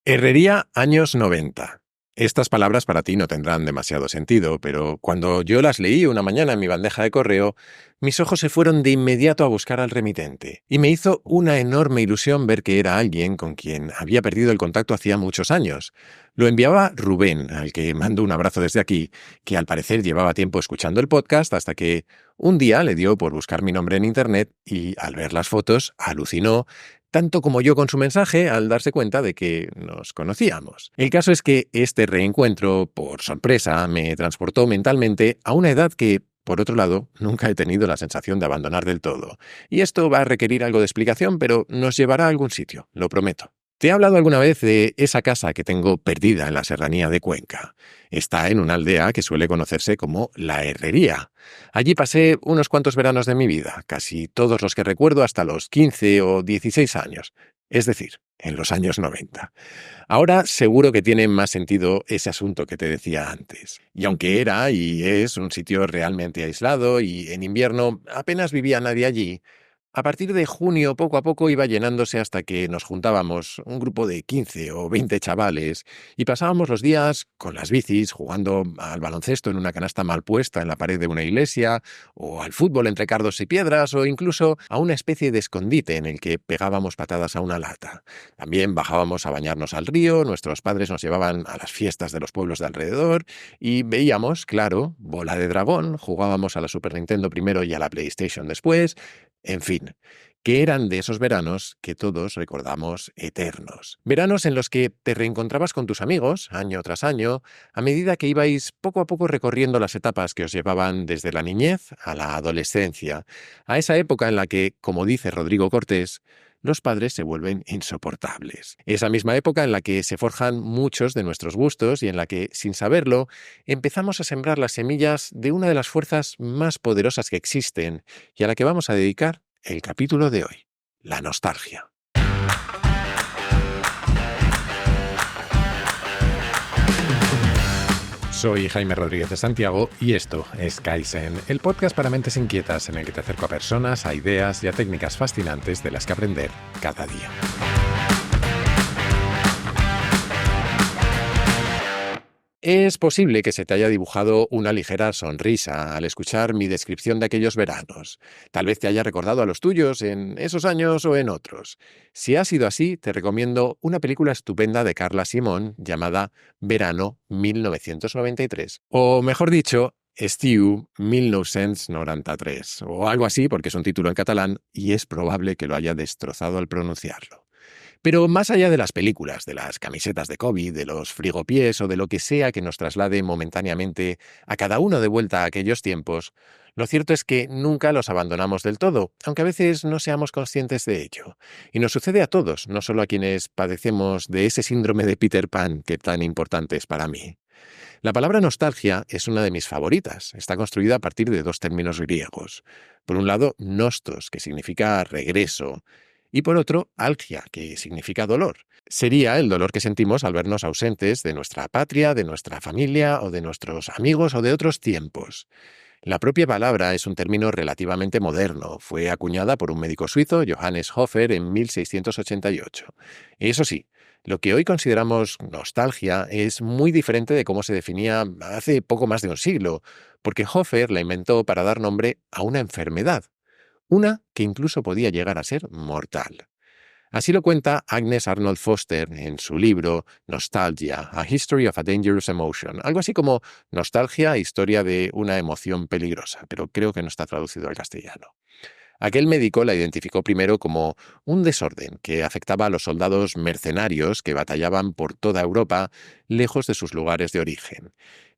Herrería años 90. Estas palabras para ti no tendrán demasiado sentido, pero cuando yo las leí una mañana en mi bandeja de correo, mis ojos se fueron de inmediato a buscar al remitente, y me hizo una enorme ilusión ver que era alguien con quien había perdido el contacto hacía muchos años. Lo enviaba Rubén, al que mando un abrazo desde aquí, que al parecer llevaba tiempo escuchando el podcast hasta que un día le dio por buscar mi nombre en internet y al ver las fotos alucinó tanto como yo con su mensaje al darse cuenta de que nos conocíamos. El caso es que este reencuentro, por sorpresa, me transportó mentalmente a una edad que, por otro lado, nunca he tenido la sensación de abandonar del todo. Y esto va a requerir algo de explicación, pero nos llevará a algún sitio, lo prometo. Te he hablado alguna vez de esa casa que tengo perdida en la serranía de Cuenca. Está en una aldea que suele conocerse como La Herrería. Allí pasé unos cuantos veranos de mi vida, casi todos los que recuerdo hasta los 15 o 16 años, es decir, en los años 90. Ahora seguro que tiene más sentido ese asunto que te decía antes. Y aunque era y es un sitio realmente aislado y en invierno apenas vivía nadie allí, a partir de junio poco a poco iba llenándose hasta que nos juntábamos un grupo de 15 o 20 chavales y pasábamos los días con las bicis jugando al baloncesto en una canasta mal puesta en la pared de una iglesia, o al fútbol entre cardos y piedras, o incluso a una especie de escondite en el que pegábamos patadas a una lata. También bajábamos a bañarnos al río, nuestros padres nos llevaban a las fiestas de los pueblos de alrededor y veíamos, claro, Bola de Dragón, jugábamos a la Super Nintendo primero y a la PlayStation después. En fin, que eran de esos veranos que todos recordamos eternos. Veranos en los que te reencontrabas con tus amigos, año tras año, a medida que ibais poco a poco recorriendo las etapas que os llevaban desde la niñez a la adolescencia, a esa época en la que, como dice Rodrigo Cortés, los padres se vuelven insoportables. Esa misma época en la que se forjan muchos de nuestros gustos y en la que, sin saberlo, empezamos a sembrar las semillas de una de las fuerzas más poderosas que existen y a la que vamos a dedicar el capítulo de hoy, la nostalgia. Soy Jaime Rodríguez de Santiago y esto es Kaizen, el podcast para mentes inquietas en el que te acerco a personas, a ideas y a técnicas fascinantes de las que aprender cada día. Es posible que se te haya dibujado una ligera sonrisa al escuchar mi descripción de aquellos veranos. Tal vez te haya recordado a los tuyos en esos años o en otros. Si ha sido así, te recomiendo una película estupenda de Carla Simón llamada Verano 1993. O mejor dicho, Estiu 1993. O algo así, porque es un título en catalán y es probable que lo haya destrozado al pronunciarlo. Pero más allá de las películas, de las camisetas de COVID, de los frigopiés o de lo que sea que nos traslade momentáneamente a cada uno de vuelta a aquellos tiempos, lo cierto es que nunca los abandonamos del todo, aunque a veces no seamos conscientes de ello. Y nos sucede a todos, no solo a quienes padecemos de ese síndrome de Peter Pan que tan importante es para mí. La palabra nostalgia es una de mis favoritas. Está construida a partir de dos términos griegos. Por un lado, nostos, que significa regreso, y por otro, algia, que significa dolor. Sería el dolor que sentimos al vernos ausentes de nuestra patria, de nuestra familia o de nuestros amigos o de otros tiempos. La propia palabra es un término relativamente moderno. Fue acuñada por un médico suizo, Johannes Hofer, en 1688. Eso sí, lo que hoy consideramos nostalgia es muy diferente de cómo se definía hace poco más de un siglo, porque Hofer la inventó para dar nombre a una enfermedad, una que incluso podía llegar a ser mortal. Así lo cuenta Agnes Arnold Foster en su libro Nostalgia, A History of a Dangerous Emotion, algo así como Nostalgia, historia de una emoción peligrosa, pero creo que no está traducido al castellano. Aquel médico la identificó primero como un desorden que afectaba a los soldados mercenarios que batallaban por toda Europa, lejos de sus lugares de origen.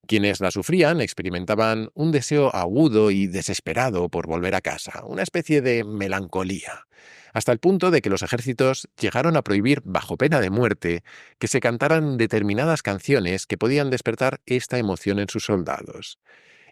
Quienes la sufrían experimentaban un deseo agudo y desesperado por volver a casa, una especie de melancolía, hasta el punto de que los ejércitos llegaron a prohibir, bajo pena de muerte, que se cantaran determinadas canciones que podían despertar esta emoción en sus soldados.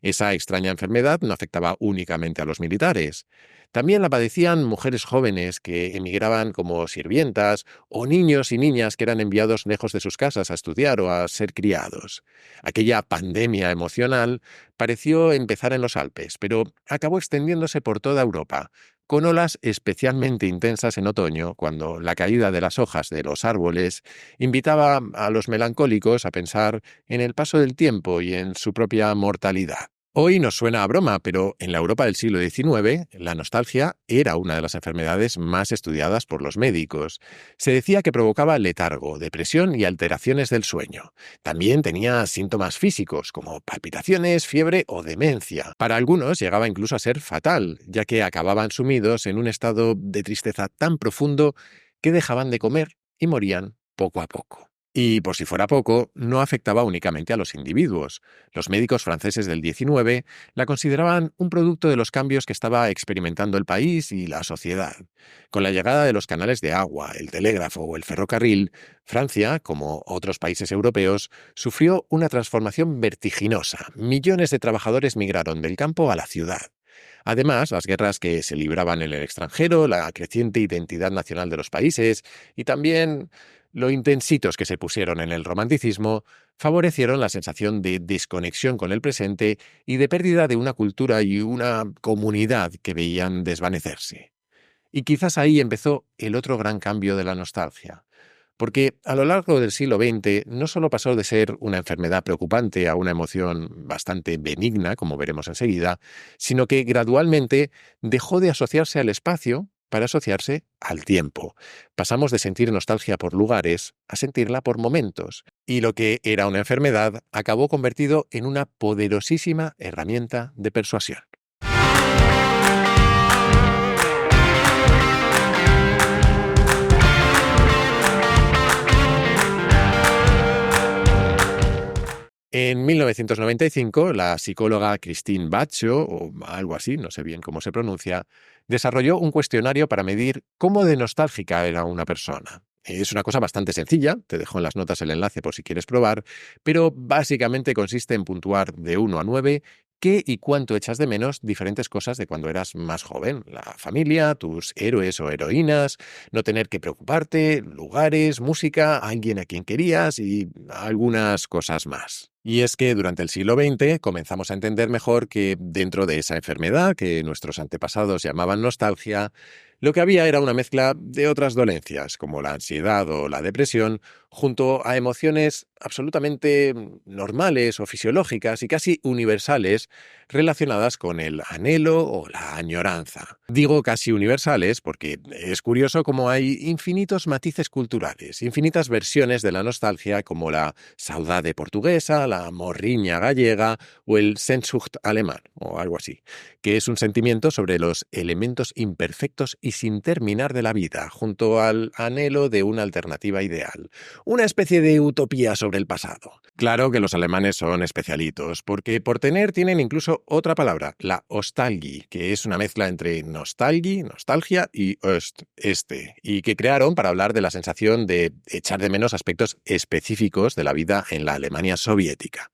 Esa extraña enfermedad no afectaba únicamente a los militares. También la padecían mujeres jóvenes que emigraban como sirvientas o niños y niñas que eran enviados lejos de sus casas a estudiar o a ser criados. Aquella pandemia emocional pareció empezar en los Alpes, pero acabó extendiéndose por toda Europa, con olas especialmente intensas en otoño, cuando la caída de las hojas de los árboles invitaba a los melancólicos a pensar en el paso del tiempo y en su propia mortalidad. Hoy nos suena a broma, pero en la Europa del siglo XIX, la nostalgia era una de las enfermedades más estudiadas por los médicos. Se decía que provocaba letargo, depresión y alteraciones del sueño. También tenía síntomas físicos, como palpitaciones, fiebre o demencia. Para algunos llegaba incluso a ser fatal, ya que acababan sumidos en un estado de tristeza tan profundo que dejaban de comer y morían poco a poco. Y por si fuera poco, no afectaba únicamente a los individuos. Los médicos franceses del XIX la consideraban un producto de los cambios que estaba experimentando el país y la sociedad. Con la llegada de los canales de agua, el telégrafo o el ferrocarril, Francia, como otros países europeos, sufrió una transformación vertiginosa. Millones de trabajadores migraron del campo a la ciudad. Además, las guerras que se libraban en el extranjero, la creciente identidad nacional de los países y también lo intensitos que se pusieron en el romanticismo favorecieron la sensación de desconexión con el presente y de pérdida de una cultura y una comunidad que veían desvanecerse. Y quizás ahí empezó el otro gran cambio de la nostalgia. Porque a lo largo del siglo XX no solo pasó de ser una enfermedad preocupante a una emoción bastante benigna, como veremos enseguida, sino que gradualmente dejó de asociarse al espacio para asociarse al tiempo. Pasamos de sentir nostalgia por lugares a sentirla por momentos, y lo que era una enfermedad acabó convertido en una poderosísima herramienta de persuasión. En 1995, la psicóloga Christine Baccio, o algo así, no sé bien cómo se pronuncia, desarrolló un cuestionario para medir cómo de nostálgica era una persona. Es una cosa bastante sencilla, te dejo en las notas el enlace por si quieres probar, pero básicamente consiste en puntuar de 1 a 9 qué y cuánto echas de menos diferentes cosas de cuando eras más joven. La familia, tus héroes o heroínas, no tener que preocuparte, lugares, música, alguien a quien querías y algunas cosas más. Y es que durante el siglo XX comenzamos a entender mejor que dentro de esa enfermedad que nuestros antepasados llamaban nostalgia, lo que había era una mezcla de otras dolencias, como la ansiedad o la depresión, junto a emociones absolutamente normales o fisiológicas y casi universales relacionadas con el anhelo o la añoranza. Digo casi universales porque es curioso cómo hay infinitos matices culturales, infinitas versiones de la nostalgia como la saudade portuguesa, la morriña gallega o el Sehnsucht alemán o algo así, que es un sentimiento sobre los elementos imperfectos y sin terminar de la vida, junto al anhelo de una alternativa ideal. Una especie de utopía sobre el pasado. Claro que los alemanes son especialitos, porque por tener tienen incluso otra palabra, la Ostalgie, que es una mezcla entre nostalgia y este, y que crearon para hablar de la sensación de echar de menos aspectos específicos de la vida en la Alemania soviética.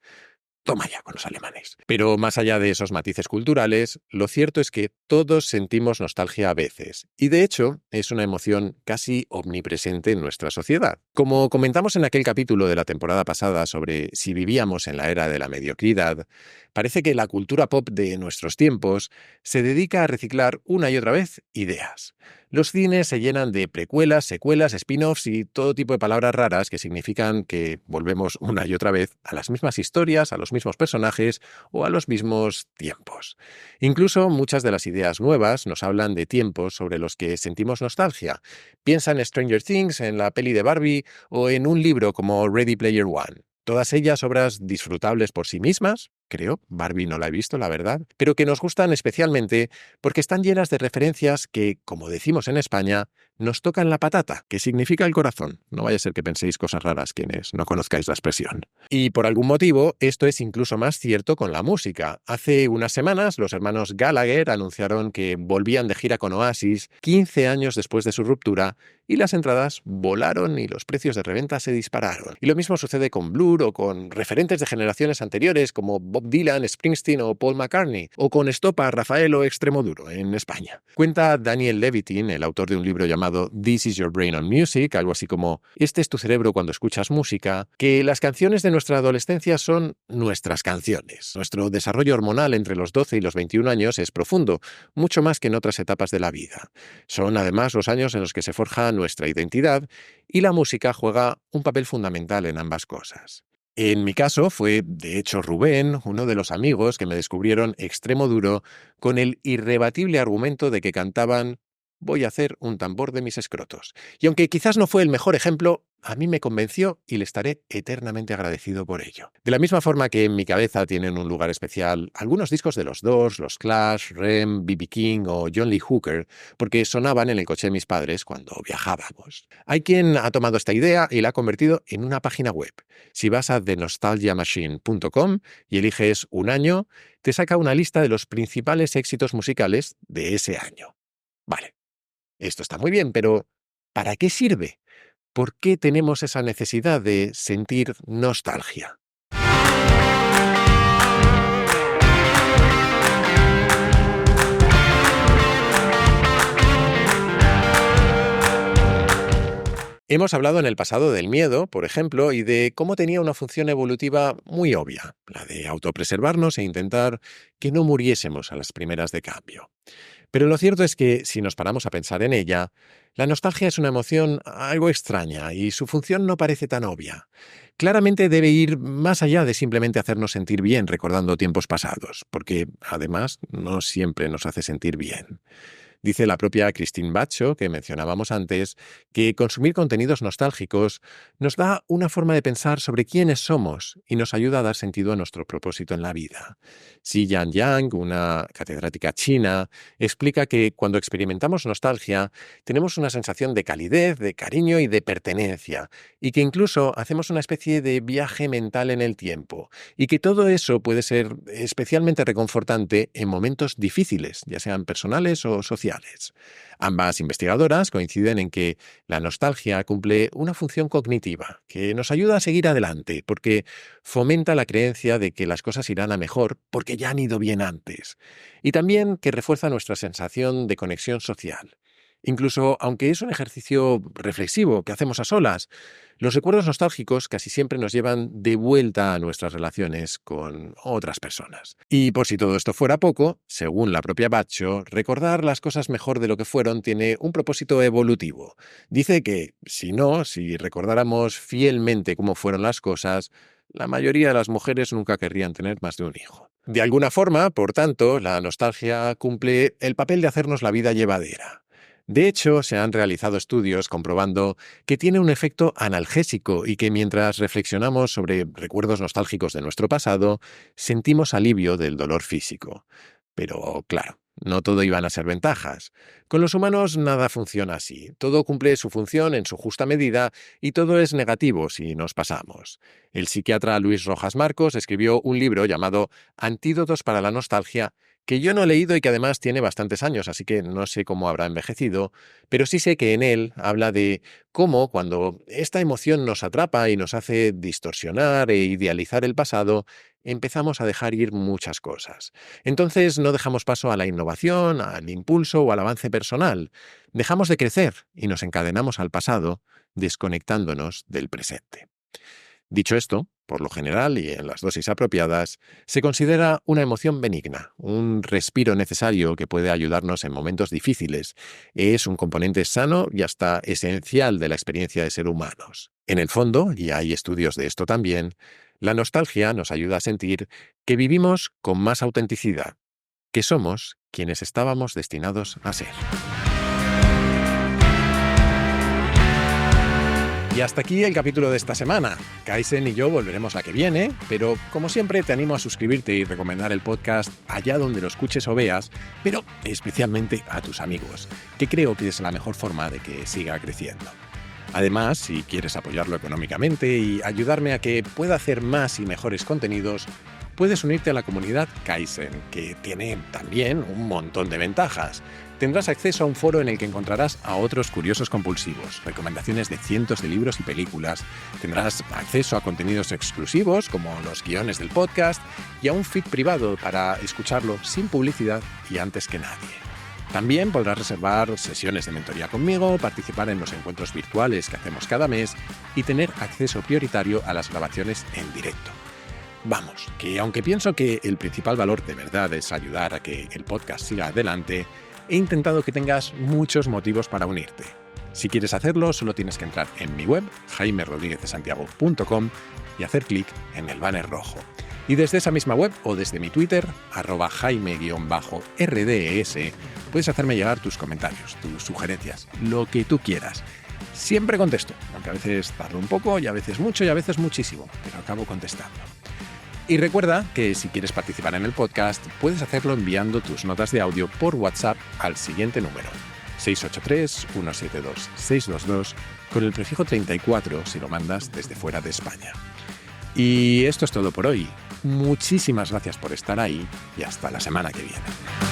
Toma ya con los alemanes. Pero más allá de esos matices culturales, lo cierto es que todos sentimos nostalgia a veces, y de hecho es una emoción casi omnipresente en nuestra sociedad. Como comentamos en aquel capítulo de la temporada pasada sobre si vivíamos en la era de la mediocridad, parece que la cultura pop de nuestros tiempos se dedica a reciclar una y otra vez ideas. Los cines se llenan de precuelas, secuelas, spin-offs y todo tipo de palabras raras que significan que volvemos una y otra vez a las mismas historias, a los mismos personajes o a los mismos tiempos. Incluso muchas de las ideas nuevas nos hablan de tiempos sobre los que sentimos nostalgia. Piensa en Stranger Things, en la peli de Barbie o en un libro como Ready Player One. Todas ellas obras disfrutables por sí mismas, creo, Barbie no la he visto, la verdad, pero que nos gustan especialmente porque están llenas de referencias que, como decimos en España, nos tocan la patata, que significa el corazón. No vaya a ser que penséis cosas raras quienes no conozcáis la expresión. Y por algún motivo, esto es incluso más cierto con la música. Hace unas semanas, los hermanos Gallagher anunciaron que volvían de gira con Oasis 15 años después de su ruptura y las entradas volaron y los precios de reventa se dispararon. Y lo mismo sucede con Blur o con referentes de generaciones anteriores como Bob Bob Dylan, Springsteen o Paul McCartney, o con estopa Rafael o Extremoduro en España. Cuenta Daniel Levitin, el autor de un libro llamado This is Your Brain on Music, algo así como "Este es tu cerebro cuando escuchas música", que las canciones de nuestra adolescencia son nuestras canciones. Nuestro desarrollo hormonal entre los 12 y los 21 años es profundo, mucho más que en otras etapas de la vida. Son además los años en los que se forja nuestra identidad y la música juega un papel fundamental en ambas cosas. En mi caso fue, de hecho, Rubén, uno de los amigos que me descubrieron Extremoduro con el irrebatible argumento de que cantaban "Voy a hacer un tambor de mis escrotos". Y aunque quizás no fue el mejor ejemplo, a mí me convenció y le estaré eternamente agradecido por ello. De la misma forma que en mi cabeza tienen un lugar especial algunos discos de los Doors, los Clash, Rem, B.B. King o John Lee Hooker, porque sonaban en el coche de mis padres cuando viajábamos. Hay quien ha tomado esta idea y la ha convertido en una página web. Si vas a thenostalgiamachine.com y eliges un año, te saca una lista de los principales éxitos musicales de ese año. Vale, esto está muy bien, pero ¿para qué sirve? ¿Por qué tenemos esa necesidad de sentir nostalgia? Hemos hablado en el pasado del miedo, por ejemplo, y de cómo tenía una función evolutiva muy obvia, la de autopreservarnos e intentar que no muriésemos a las primeras de cambio. Pero lo cierto es que, si nos paramos a pensar en ella, la nostalgia es una emoción algo extraña y su función no parece tan obvia. Claramente debe ir más allá de simplemente hacernos sentir bien recordando tiempos pasados, porque, además, no siempre nos hace sentir bien. Dice la propia Christine Batcho, que mencionábamos antes, que consumir contenidos nostálgicos nos da una forma de pensar sobre quiénes somos y nos ayuda a dar sentido a nuestro propósito en la vida. Xi Yang, una catedrática china, explica que cuando experimentamos nostalgia tenemos una sensación de calidez, de cariño y de pertenencia, y que incluso hacemos una especie de viaje mental en el tiempo, y que todo eso puede ser especialmente reconfortante en momentos difíciles, ya sean personales o sociales. Ambas investigadoras coinciden en que la nostalgia cumple una función cognitiva que nos ayuda a seguir adelante porque fomenta la creencia de que las cosas irán a mejor porque ya han ido bien antes, y también que refuerza nuestra sensación de conexión social. Incluso aunque es un ejercicio reflexivo que hacemos a solas, los recuerdos nostálgicos casi siempre nos llevan de vuelta a nuestras relaciones con otras personas. Y por si todo esto fuera poco, según la propia Batcho, recordar las cosas mejor de lo que fueron tiene un propósito evolutivo. Dice que, si recordáramos fielmente cómo fueron las cosas, la mayoría de las mujeres nunca querrían tener más de un hijo. De alguna forma, por tanto, la nostalgia cumple el papel de hacernos la vida llevadera. De hecho, se han realizado estudios comprobando que tiene un efecto analgésico y que mientras reflexionamos sobre recuerdos nostálgicos de nuestro pasado, sentimos alivio del dolor físico. Pero, claro, no todo iban a ser ventajas. Con los humanos nada funciona así. Todo cumple su función en su justa medida y todo es negativo si nos pasamos. El psiquiatra Luis Rojas Marcos escribió un libro llamado Antídotos para la nostalgia, que yo no he leído y que además tiene bastantes años, así que no sé cómo habrá envejecido, pero sí sé que en él habla de cómo, cuando esta emoción nos atrapa y nos hace distorsionar e idealizar el pasado, empezamos a dejar ir muchas cosas. Entonces no dejamos paso a la innovación, al impulso o al avance personal. Dejamos de crecer y nos encadenamos al pasado, desconectándonos del presente. Dicho esto, por lo general y en las dosis apropiadas, se considera una emoción benigna, un respiro necesario que puede ayudarnos en momentos difíciles. Es un componente sano y hasta esencial de la experiencia de ser humanos. En el fondo, y hay estudios de esto también, la nostalgia nos ayuda a sentir que vivimos con más autenticidad, que somos quienes estábamos destinados a ser. Y hasta aquí el capítulo de esta semana. Kaisen y yo volveremos la que viene, pero como siempre te animo a suscribirte y recomendar el podcast allá donde lo escuches o veas, pero especialmente a tus amigos, que creo que es la mejor forma de que siga creciendo. Además, si quieres apoyarlo económicamente y ayudarme a que pueda hacer más y mejores contenidos, puedes unirte a la comunidad Kaisen, que tiene también un montón de ventajas. Tendrás acceso a un foro en el que encontrarás a otros curiosos compulsivos, recomendaciones de cientos de libros y películas, tendrás acceso a contenidos exclusivos como los guiones del podcast y a un feed privado para escucharlo sin publicidad y antes que nadie. También podrás reservar sesiones de mentoría conmigo, participar en los encuentros virtuales que hacemos cada mes y tener acceso prioritario a las grabaciones en directo. Vamos, que aunque pienso que el principal valor de verdad es ayudar a que el podcast siga adelante, he intentado que tengas muchos motivos para unirte. Si quieres hacerlo, solo tienes que entrar en mi web, jaimerodriguezdesantiago.com, y hacer clic en el banner rojo. Y desde esa misma web o desde mi Twitter, @jaime_rds, puedes hacerme llegar tus comentarios, tus sugerencias, lo que tú quieras. Siempre contesto, aunque a veces tardo un poco y a veces mucho y a veces muchísimo, pero acabo contestando. Y recuerda que si quieres participar en el podcast, puedes hacerlo enviando tus notas de audio por WhatsApp al siguiente número, 683-172-622, con el prefijo 34 si lo mandas desde fuera de España. Y esto es todo por hoy. Muchísimas gracias por estar ahí y hasta la semana que viene.